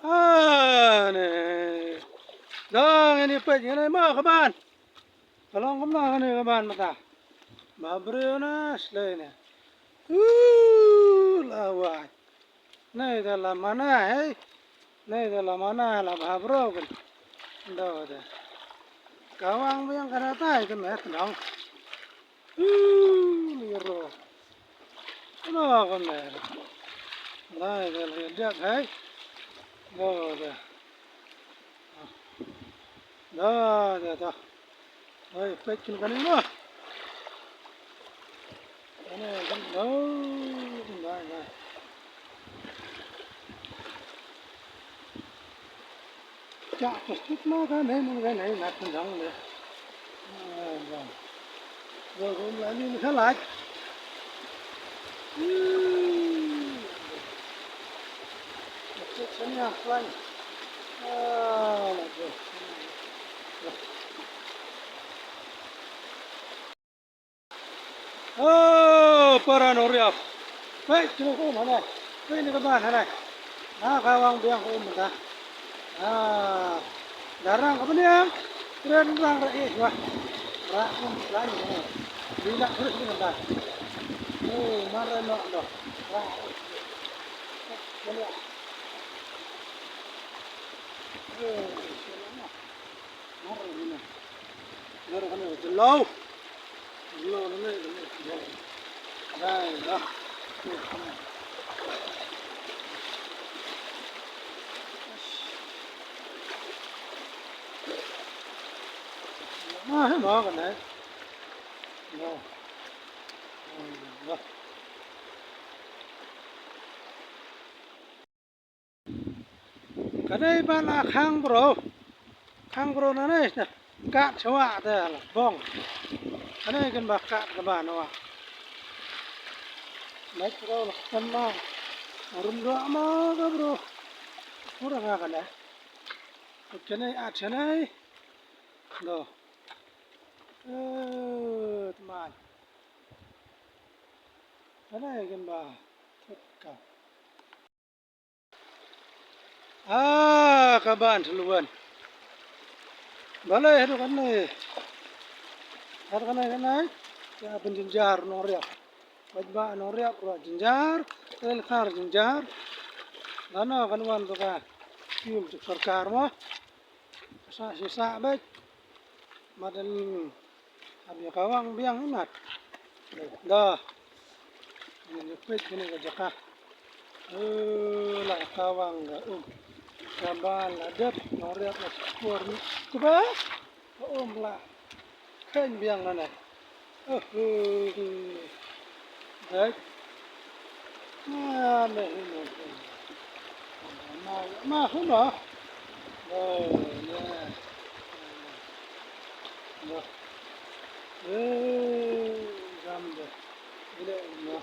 Này đó cái này phải cái này mà các bạn kalau không là cái này các bạn mà ta mà bữa nó lên này là vậy này là mana hay này là mana là bà bro cái đó đấy kawang yang kana tay cái mẹ nó liru nó cái mẹ này là đẹp hay đó đấy đó đấy ơi phải chừng cái này nữa cái này cái đó này này chả có chút nó cái này nát thành răng đấy vâng rồi cũng lại đi khá lại một chiếc xe nhà lạnh là rồi Paranoriap. Baik, cuma mana? Ini ke mana này? Kawang biang ko mình darang apa nih? Keren rang rai wah. Ra không lại này. Đi lại terus dengan dah. Marah no do. Ra. Mana? Marah ini. Marah kan lâu. Lâu nó này. Đây đó. Hết nó còn đấy. Rồi. Rồi. Cái đây bạn là khang bro nó này cạn cháu ạ thế là vòng cái này cần bạc cạn các bạn nào ạ mấy bro là phân mà rung rõ mà các bro không được ngạc này cái này cái này rồi teman cái này cần bà tất cả các bạn luôn balai itu kan nih ya penjenjar noriak bajba noriak pro jenjar el khar jenjar lana kan wan to ka tium sarkar mah sa sisa baik madan abi kawang biang inat dah ini pet ini ke jaka la kawang ga Kaban là đất nó đẹp là cuốn cứ bé ôm lại kênh biếng này này đấy này mà không đó rồi nè rồi găm rồi cái này nó